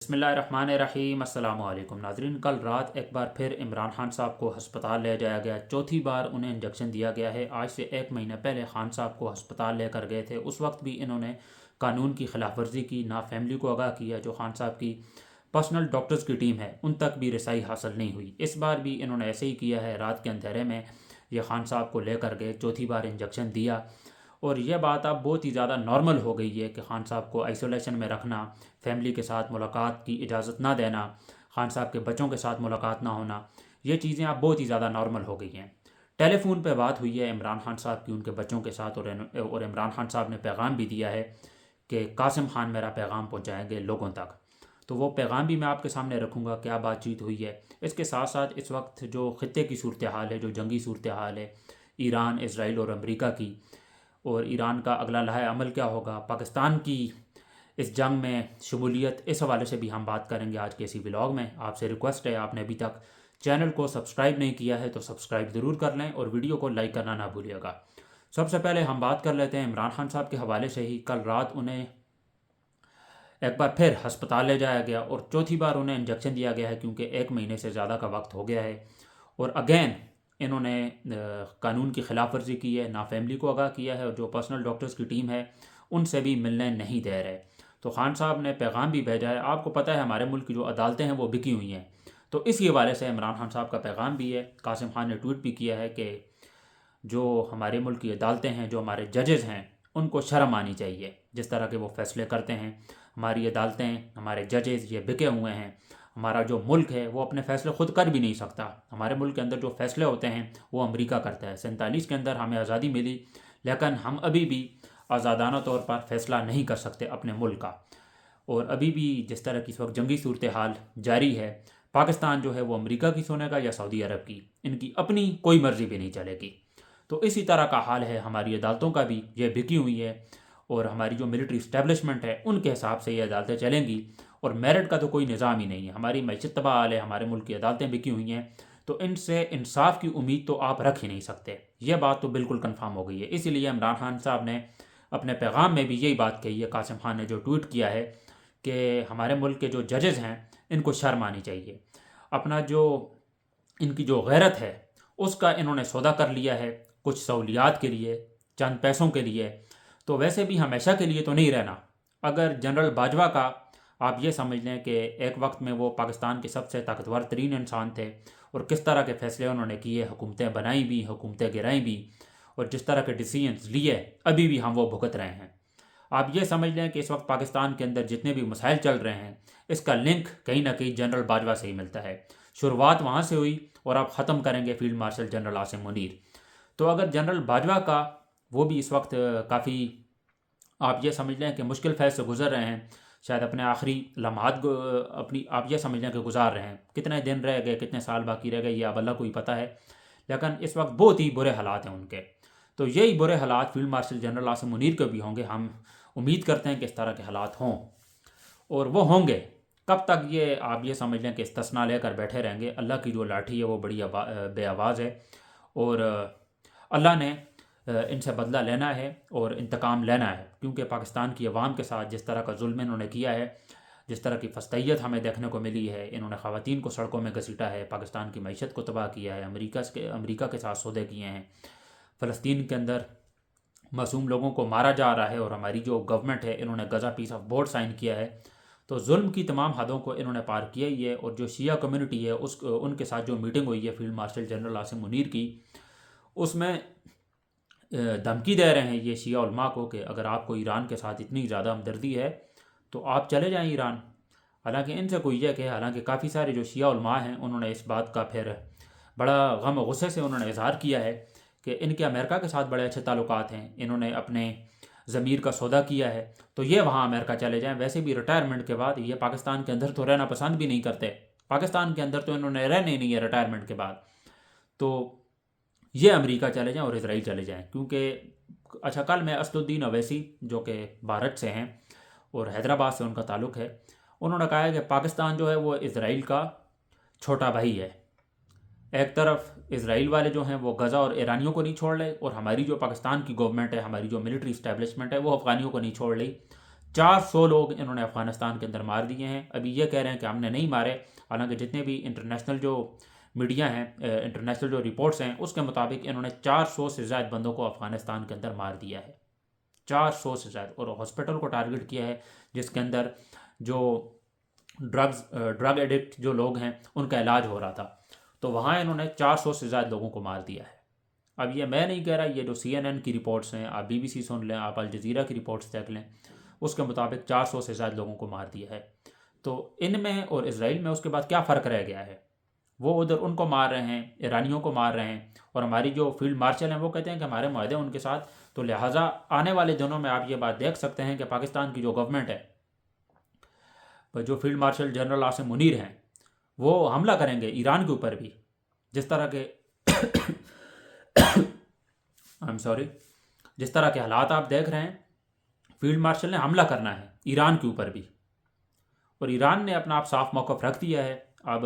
بسم اللہ الرحمن الرحیم۔ السلام علیکم ناظرین، کل رات ایک بار پھر عمران خان صاحب کو ہسپتال لے جایا گیا۔ چوتھی بار انہیں انجیکشن دیا گیا ہے۔ آج سے ایک مہینہ پہلے خان صاحب کو ہسپتال لے کر گئے تھے، اس وقت بھی انہوں نے قانون کی خلاف ورزی کی، نہ فیملی کو آگاہ کیا۔ جو خان صاحب کی پرسنل ڈاکٹرز کی ٹیم ہے ان تک بھی رسائی حاصل نہیں ہوئی۔ اس بار بھی انہوں نے ایسے ہی کیا ہے، رات کے اندھیرے میں یہ خان صاحب کو لے کر گئے، چوتھی بار انجیکشن دیا۔ اور یہ بات اب بہت ہی زیادہ نارمل ہو گئی ہے کہ خان صاحب کو آئسولیشن میں رکھنا، فیملی کے ساتھ ملاقات کی اجازت نہ دینا، خان صاحب کے بچوں کے ساتھ ملاقات نہ ہونا، یہ چیزیں اب بہت ہی زیادہ نارمل ہو گئی ہیں۔ ٹیلی فون پہ بات ہوئی ہے عمران خان صاحب کی ان کے بچوں کے ساتھ، اور عمران خان صاحب نے پیغام بھی دیا ہے کہ قاسم خان میرا پیغام پہنچائیں گے لوگوں تک۔ تو وہ پیغام بھی میں آپ کے سامنے رکھوں گا، کیا بات چیت ہوئی ہے۔ اس کے ساتھ ساتھ اس وقت جو خطے کی صورتحال ہے، جو جنگی صورتحال ہے ایران، اسرائیل اور امریکہ کی، اور ایران کا اگلا لائحہ عمل کیا ہوگا، پاکستان کی اس جنگ میں شمولیت، اس حوالے سے بھی ہم بات کریں گے آج کے اسی ولاگ میں۔ آپ سے ریکویسٹ ہے، آپ نے ابھی تک چینل کو سبسکرائب نہیں کیا ہے تو سبسکرائب ضرور کر لیں، اور ویڈیو کو لائک کرنا نہ بھولیے گا۔ سب سے پہلے ہم بات کر لیتے ہیں عمران خان صاحب کے حوالے سے ہی۔ کل رات انہیں ایک بار پھر ہسپتال لے جایا گیا اور چوتھی بار انہیں انجیکشن دیا گیا ہے، کیونکہ ایک مہینے سے زیادہ کا وقت ہو گیا ہے، اور اگین انہوں نے قانون کی خلاف ورزی کی ہے، نہ فیملی کو آگاہ کیا ہے، اور جو پرسنل ڈاکٹرز کی ٹیم ہے ان سے بھی ملنے نہیں دے رہے۔ تو خان صاحب نے پیغام بھی بھیجا ہے۔ آپ کو پتہ ہے ہمارے ملک کی جو عدالتیں ہیں وہ بکی ہوئی ہیں، تو اسی حوالے سے عمران خان صاحب کا پیغام بھی ہے۔ قاسم خان نے ٹویٹ بھی کیا ہے کہ جو ہمارے ملک کی عدالتیں ہیں، جو ہمارے ججز ہیں، ان کو شرم آنی چاہیے جس طرح کے وہ فیصلے کرتے ہیں۔ ہماری عدالتیں، ہمارے ججز یہ بکے ہوئے ہیں۔ ہمارا جو ملک ہے وہ اپنے فیصلے خود کر بھی نہیں سکتا۔ ہمارے ملک کے اندر جو فیصلے ہوتے ہیں وہ امریکہ کرتا ہے۔ 47 کے اندر ہمیں آزادی ملی، لیکن ہم ابھی بھی آزادانہ طور پر فیصلہ نہیں کر سکتے اپنے ملک کا۔ اور ابھی بھی جس طرح کی اس وقت جنگی صورتحال جاری ہے، پاکستان جو ہے وہ امریکہ کی سنے گا یا سعودی عرب کی، ان کی اپنی کوئی مرضی بھی نہیں چلے گی۔ تو اسی طرح کا حال ہے ہماری عدالتوں کا بھی، یہ بکی ہوئی ہے، اور ہماری جو ملٹری اسٹیبلشمنٹ ہے ان کے حساب سے یہ عدالتیں چلیں گی، اور میرٹ کا تو کوئی نظام ہی نہیں ہے۔ ہماری معیشت تباہ حال ہے، ہمارے ملک کی عدالتیں بکی ہوئی ہیں، تو ان سے انصاف کی امید تو آپ رکھ ہی نہیں سکتے۔ یہ بات تو بالکل کنفرم ہو گئی ہے۔ اسی لیے عمران خان صاحب نے اپنے پیغام میں بھی یہی بات کہی ہے، قاسم خان نے جو ٹویٹ کیا ہے کہ ہمارے ملک کے جو ججز ہیں ان کو شرم آنی چاہیے۔ اپنا جو ان کی جو غیرت ہے اس کا انہوں نے سودا کر لیا ہے، کچھ سہولیات کے لیے، چند پیسوں کے لیے۔ تو ویسے بھی ہمیشہ کے لیے تو نہیں رہنا۔ اگر جنرل باجوہ کا آپ یہ سمجھ لیں کہ ایک وقت میں وہ پاکستان کے سب سے طاقتور ترین انسان تھے، اور کس طرح کے فیصلے انہوں نے کیے، حکومتیں بنائی بھی، حکومتیں گرائیں بھی، اور جس طرح کے ڈیسیجنز لیے ابھی بھی ہم وہ بھگت رہے ہیں۔ آپ یہ سمجھ لیں کہ اس وقت پاکستان کے اندر جتنے بھی مسائل چل رہے ہیں اس کا لنک کہیں نہ کہیں جنرل باجوہ سے ہی ملتا ہے۔ شروعات وہاں سے ہوئی اور آپ ختم کریں گے field marshal general Asim Munir. تو اگر جنرل باجوہ کا، وہ بھی اس وقت کافی آپ یہ سمجھ لیں کہ مشکل فیز سے گزر رہے ہیں، شاید اپنے آخری لمحات اپنی آپ یہ سمجھ لیں کہ گزار رہے ہیں۔ کتنے دن رہ گئے، کتنے سال باقی رہ گئے، یہ اب اللہ کو ہی پتہ ہے، لیکن اس وقت بہت ہی برے حالات ہیں ان کے۔ تو یہی برے حالات field marshal general Asim Munir کے بھی ہوں گے۔ ہم امید کرتے ہیں کہ اس طرح کے حالات ہوں، اور وہ ہوں گے۔ کب تک یہ آپ یہ سمجھ لیں کہ استثناء لے کر بیٹھے رہیں گے؟ اللہ کی جو لاٹھی ہے وہ بڑی بے آواز ہے، اور اللہ نے ان سے بدلہ لینا ہے اور انتقام لینا ہے، کیونکہ پاکستان کی عوام کے ساتھ جس طرح کا ظلم انہوں نے کیا ہے، جس طرح کی فستیت ہمیں دیکھنے کو ملی ہے، انہوں نے خواتین کو سڑکوں میں گھسیٹا ہے، پاکستان کی معیشت کو تباہ کیا ہے، امریکہ کے ساتھ سودے کیے ہیں، فلسطین کے اندر معصوم لوگوں کو مارا جا رہا ہے، اور ہماری جو گورنمنٹ ہے انہوں نے غزہ پیس آف بورڈ سائن کیا ہے۔ تو ظلم کی تمام حدوں کو انہوں نے پار کیا ہی ہے، اور جو شیعہ کمیونٹی ہے ان کے ساتھ جو میٹنگ ہوئی ہے field marshal general Asim Munir کی، اس میں دھمکی دے رہے ہیں یہ شیعہ علماء کو کہ اگر آپ کو ایران کے ساتھ اتنی زیادہ ہمدردی ہے تو آپ چلے جائیں ایران۔ حالانکہ ان سے کوئی یہ کہ حالانکہ کافی سارے جو شیعہ علماء ہیں انہوں نے اس بات کا پھر بڑا غم و غصے سے انہوں نے اظہار کیا ہے کہ ان کے امریکہ کے ساتھ بڑے اچھے تعلقات ہیں، انہوں نے اپنے ضمیر کا سودا کیا ہے، تو یہ وہاں امریکہ چلے جائیں۔ ویسے بھی ریٹائرمنٹ کے بعد یہ پاکستان کے اندر تو رہنا پسند بھی نہیں کرتے، پاکستان کے اندر تو انہوں نے رہنے ہی نہیں ہے ریٹائرمنٹ کے بعد، تو یہ امریکہ چلے جائیں اور اسرائیل چلے جائیں۔ کیونکہ اچھا، کل میں اسد الدین اویسی جو کہ بھارت سے ہیں اور حیدرآباد سے ان کا تعلق ہے، انہوں نے کہا ہے کہ پاکستان جو ہے وہ اسرائیل کا چھوٹا بھائی ہے۔ ایک طرف اسرائیل والے جو ہیں وہ غزہ اور ایرانیوں کو نہیں چھوڑ رہے، اور ہماری جو پاکستان کی گورنمنٹ ہے، ہماری جو ملٹری اسٹیبلشمنٹ ہے وہ افغانیوں کو نہیں چھوڑ رہی۔ 400 لوگ انہوں نے افغانستان کے اندر مار دیے ہیں. ابھی یہ کہہ رہے ہیں کہ ہم نے نہیں مارے، حالانکہ جتنے بھی انٹرنیشنل جو میڈیا ہیں، انٹرنیشنل جو رپورٹس ہیں، اس کے مطابق انہوں نے 400 سے زائد بندوں کو افغانستان کے اندر مار دیا ہے. 400 سے زائد. اور ہاسپٹل کو ٹارگٹ کیا ہے جس کے اندر جو ڈرگ ایڈکٹ جو لوگ ہیں ان کا علاج ہو رہا تھا. تو وہاں انہوں نے 400 سے زائد لوگوں کو مار دیا ہے. اب یہ میں نہیں کہہ رہا، یہ جو CNN کی رپورٹس ہیں، آپ BBC سن لیں، آپ الجزیرہ کی رپورٹس دیکھ لیں، اس کے مطابق 400 سے زائد لوگوں کو مار دیا ہے. تو ان میں اور اسرائیل میں اس کے بعد کیا فرق رہ گیا ہے؟ وہ ادھر ان کو مار رہے ہیں، ایرانیوں کو مار رہے ہیں، اور ہماری جو فیلڈ مارشل ہیں وہ کہتے ہیں کہ ہمارے معاہدے ان کے ساتھ. تو لہٰذا آنے والے دنوں میں آپ یہ بات دیکھ سکتے ہیں کہ پاکستان کی جو گورنمنٹ ہے، جو field marshal general Asim Munir ہیں، وہ حملہ کریں گے ایران کے اوپر بھی. جس طرح کے جس طرح کے حالات آپ دیکھ رہے ہیں، فیلڈ مارشل نے حملہ کرنا ہے ایران کے اوپر بھی. اور ایران نے اپنا آپ صاف موقف رکھ دیا ہے. اب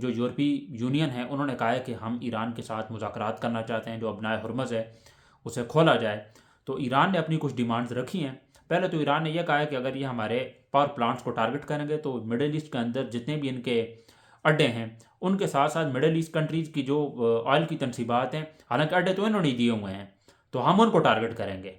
جو یورپی یونین ہے انہوں نے کہا ہے کہ ہم ایران کے ساتھ مذاکرات کرنا چاہتے ہیں، جو ابنائے ہرمز ہے اسے کھولا جائے. تو ایران نے اپنی کچھ ڈیمانڈز رکھی ہیں. پہلے تو ایران نے یہ کہا ہے کہ اگر یہ ہمارے پاور پلانٹس کو ٹارگٹ کریں گے تو مڈل ایسٹ کے اندر جتنے بھی ان کے اڈے ہیں ان کے ساتھ ساتھ مڈل ایسٹ کنٹریز کی جو آئل کی تنصیبات ہیں، حالانکہ اڈے تو انہوں نے دیے ہوئے ہیں، تو ہم ان کو ٹارگٹ کریں گے.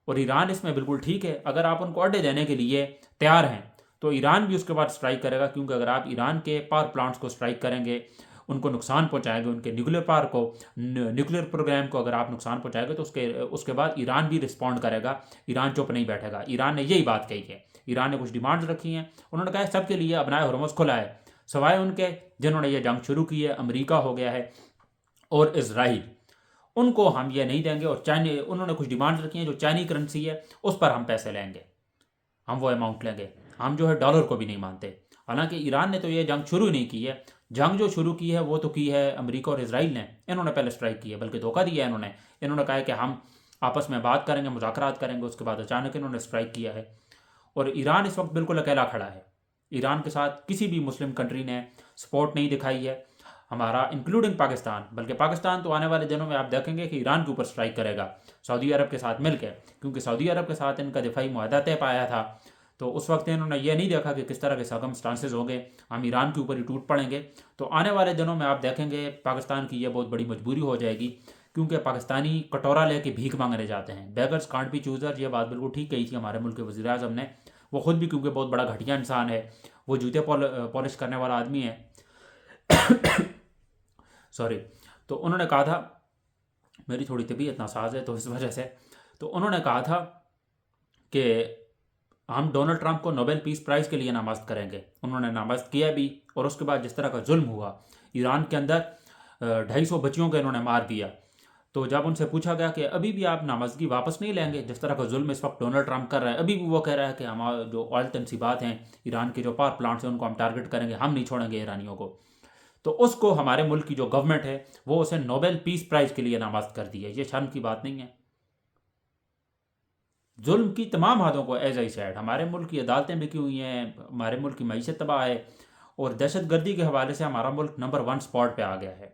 اور ایران اس میں بالکل ٹھیک ہے. اگر آپ ان کو اڈے دینے کے لیے تیار ہیں تو ایران بھی اس کے بعد سٹرائک کرے گا، کیونکہ اگر آپ ایران کے پاور پلانٹس کو سٹرائک کریں گے، ان کو نقصان پہنچائیں گے، ان کے نیوکلیر پاور کو، نیوکلیر پروگرام کو اگر آپ نقصان پہنچائیں گے تو اس کے بعد ایران بھی رسپونڈ کرے گا. ایران چپ نہیں بیٹھے گا. ایران نے یہی بات کہی ہے. ایران نے کچھ ڈیمانڈز رکھی ہیں. انہوں نے کہا ہے سب کے لیے ابنائے ہرمز کھلا ہے، سوائے ان کے جنہوں نے یہ جنگ شروع کی ہے. امریکہ ہو گیا ہے اور اسرائیل، ان کو ہم یہ نہیں دیں گے. اور انہوں نے کچھ ڈیمانڈز رکھی ہیں، جو چائنی کرنسی ہے اس پر ہم پیسے لیں گے، ہم وہ اماؤنٹ لیں گے. ہم جو ہے ڈالر کو بھی نہیں مانتے. حالانکہ ایران نے تو یہ جنگ شروع نہیں کی ہے. جنگ جو شروع کی ہے وہ تو کی ہے امریکہ اور اسرائیل نے. انہوں نے پہلے سٹرائک کی ہے، بلکہ دھوکہ دیا ہے انہوں نے کہا ہے کہ ہم آپس میں بات کریں گے، مذاکرات کریں گے. اس کے بعد اچانک انہوں نے سٹرائک کیا ہے. اور ایران اس وقت بالکل اکیلا کھڑا ہے. ایران کے ساتھ کسی بھی مسلم کنٹری نے سپورٹ نہیں دکھائی ہے ہمارا، انکلوڈنگ پاکستان. بلکہ پاکستان تو آنے والے دنوں میں آپ دیکھیں گے کہ ایران کے اوپر سٹرائک کرے گا سعودی عرب کے ساتھ مل کے، کیونکہ سعودی عرب کے ساتھ ان کا دفاعی معاہدہ طے پایا تھا. تو اس وقت انہوں نے یہ نہیں دیکھا کہ کس طرح کے سرکمسٹانسز ہوں گے، ہم ایران کے اوپر ہی ٹوٹ پڑیں گے. تو آنے والے دنوں میں آپ دیکھیں گے پاکستان کی یہ بہت بڑی مجبوری ہو جائے گی، کیونکہ پاکستانی کٹورا لے کے بھیک مانگنے جاتے ہیں. بیگرز کانٹ بی چوزر، یہ بات بالکل ٹھیک کہی تھی ہمارے ملک کے وزیر اعظم نے. وہ خود بھی کیونکہ بہت بڑا گھٹیا انسان ہے، وہ جوتے پالش کرنے والا آدمی ہے. تو انہوں نے کہا تھا، میری تھوڑی طبیعت ناساز ہے تو اس وجہ سے، تو انہوں نے کہا تھا کہ ہم ڈونلڈ ٹرمپ کو نوبل پیس پرائز کے لیے نامزد کریں گے. انہوں نے نامزد کیا بھی. اور اس کے بعد جس طرح کا ظلم ہوا ایران کے اندر، 250 بچیوں کو انہوں نے مار دیا. تو جب ان سے پوچھا گیا کہ ابھی بھی آپ نامزدگی واپس نہیں لیں گے، جس طرح کا ظلم اس وقت ڈونلڈ ٹرمپ کر رہا ہے، ابھی بھی وہ کہہ رہا ہے کہ ہمارا جو آئل تنصیبات ہیں، ایران کے جو پاور پلانٹس ہیں، ان کو ہم ٹارگٹ کریں گے، ہم نہیں چھوڑیں گے ایرانیوں کو. تو اس کو ہمارے ملک کی جو گورنمنٹ ہے وہ اسے نوبل پیس پرائز کے لیے نامزد کر دی ہے. یہ شرم کی بات نہیں ہے؟ ظلم کی تمام حدوں کو ایز اے سیڈ. ہمارے ملک کی عدالتیں بکی ہوئی ہیں، ہمارے ملک کی معیشت تباہ ہے، اور دہشت گردی کے حوالے سے ہمارا ملک نمبر 1 سپاٹ پہ آ گیا ہے.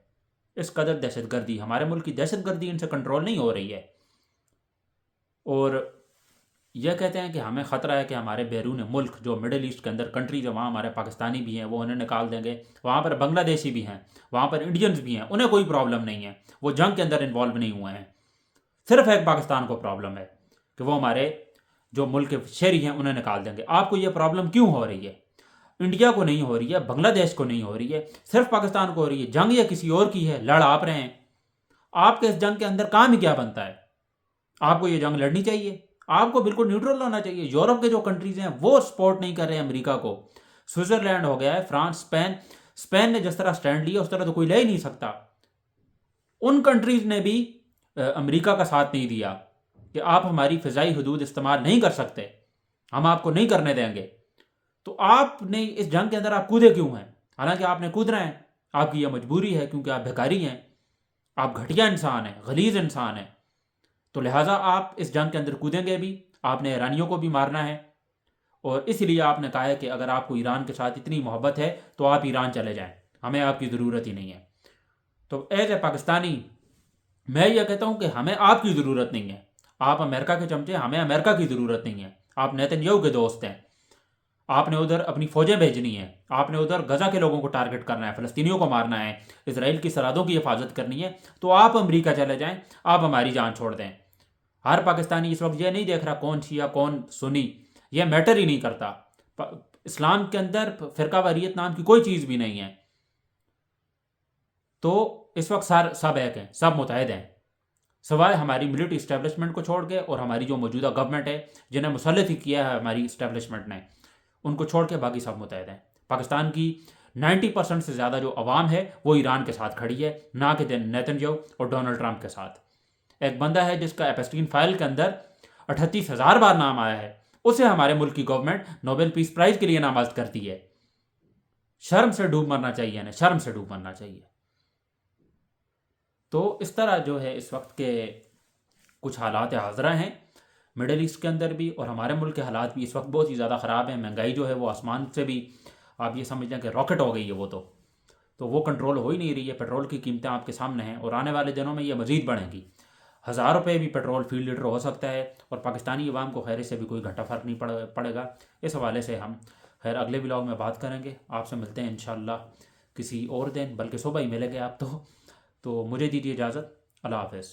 اس قدر دہشت گردی، ہمارے ملک کی دہشت گردی ان سے کنٹرول نہیں ہو رہی ہے. اور یہ کہتے ہیں کہ ہمیں خطرہ ہے کہ ہمارے بیرون ملک جو مڈل ایسٹ کے اندر کنٹریز ہیں، وہاں ہمارے پاکستانی بھی ہیں، وہ انہیں نکال دیں گے. وہاں پر بنگلہ دیشی بھی ہیں، وہاں پر انڈینز بھی ہیں، انہیں کوئی پرابلم نہیں ہے، وہ جنگ کے اندر انوالو نہیں ہوئے ہیں. صرف ایک پاکستان کو پرابلم ہے کہ وہ ہمارے جو ملک کے شہری ہیں انہیں نکال دیں گے. آپ کو یہ پرابلم کیوں ہو رہی ہے؟ انڈیا کو نہیں ہو رہی ہے، بنگلہ دیش کو نہیں ہو رہی ہے، صرف پاکستان کو ہو رہی ہے. جنگ یہ کسی اور کی ہے، لڑ آپ رہے ہیں. آپ کے اس جنگ کے اندر کام ہی کیا بنتا ہے؟ آپ کو یہ جنگ لڑنی چاہیے، آپ کو بالکل نیوٹرل ہونا چاہیے. یورپ کے جو کنٹریز ہیں وہ سپورٹ نہیں کر رہے ہیں امریکہ کو. سوئٹزرلینڈ ہو گیا ہے، فرانس، اسپین نے جس طرح سٹینڈ لیا اس طرح تو کوئی لے ہی نہیں سکتا. ان کنٹریز نے بھی امریکہ کا ساتھ نہیں دیا کہ آپ ہماری فضائی حدود استعمال نہیں کر سکتے، ہم آپ کو نہیں کرنے دیں گے. تو آپ نے اس جنگ کے اندر آپ کودے کیوں ہیں؟ حالانکہ آپ نے کودنا ہے، آپ کی یہ مجبوری ہے، کیونکہ آپ بھکاری ہیں، آپ گھٹیا انسان ہیں، غلیظ انسان ہیں. تو لہٰذا آپ اس جنگ کے اندر کودیں گے بھی. آپ نے ایرانیوں کو بھی مارنا ہے، اور اس لیے آپ نے کہا ہے کہ اگر آپ کو ایران کے ساتھ اتنی محبت ہے تو آپ ایران چلے جائیں، ہمیں آپ کی ضرورت ہی نہیں ہے. تو ایز اے پاکستانی میں یہ کہتا ہوں کہ ہمیں آپ کی ضرورت نہیں ہے. آپ امریکہ کے چمچے، ہمیں امریکہ کی ضرورت نہیں ہے. آپ نیتن یاہو کے دوست ہیں، آپ نے ادھر اپنی فوجیں بھیجنی ہیں، آپ نے ادھر غزہ کے لوگوں کو ٹارگٹ کرنا ہے، فلسطینیوں کو مارنا ہے، اسرائیل کی سرحدوں کی حفاظت کرنی ہے، تو آپ امریکہ چلے جائیں، آپ ہماری جان چھوڑ دیں۔ ہر پاکستانی اس وقت یہ نہیں دیکھ رہا کون شیعہ کون سنی، یہ میٹر ہی نہیں کرتا۔ اسلام کے اندر فرقہ واریت نام کی کوئی چیز بھی نہیں ہے۔ تو اس وقت سب ایک ہیں، سب متحد ہیں، سوائے ہماری ملٹری اسٹیبلشمنٹ کو چھوڑ کے، اور ہماری جو موجودہ گورنمنٹ ہے جنہیں مسلط ہی کیا ہے ہماری اسٹیبلشمنٹ نے، ان کو چھوڑ کے باقی سب متحد ہیں۔ پاکستان کی 90% سے زیادہ جو عوام ہے وہ ایران کے ساتھ کھڑی ہے، نہ کہ نیتن یاہو اور ڈونلڈ ٹرمپ کے ساتھ۔ ایک بندہ ہے جس کا ایپسٹین فائل کے اندر 38,000 بار نام آیا ہے، اسے ہمارے ملک کی گورنمنٹ نوبل پیس پرائز کے لیے نامزد کرتی ہے۔ شرم سے ڈوب مرنا چاہیے نا، شرم سے ڈوب مرنا چاہیے۔ تو اس طرح جو ہے اس وقت کے کچھ حالات حاضرہ ہیں مڈل ایسٹ کے اندر بھی، اور ہمارے ملک کے حالات بھی اس وقت بہت ہی زیادہ خراب ہیں۔ مہنگائی جو ہے وہ آسمان سے بھی، آپ یہ سمجھ لیں کہ راکٹ ہو گئی ہے، وہ تو وہ کنٹرول ہو ہی نہیں رہی ہے۔ پیٹرول کی قیمتیں آپ کے سامنے ہیں، اور آنے والے دنوں میں یہ مزید بڑھیں گی۔ 1000 روپے بھی پیٹرول فی لیٹر ہو سکتا ہے، اور پاکستانی عوام کو خیر سے بھی کوئی گھٹا فرق نہیں پڑے گا۔ اس حوالے سے ہم خیر اگلے ولاگ میں بات کریں گے، آپ سے ملتے ہیں انشاءاللہ کسی اور دن، بلکہ صبح ہی ملیں گے آپ تو مجھے دیجیے اجازت، اللہ حافظ۔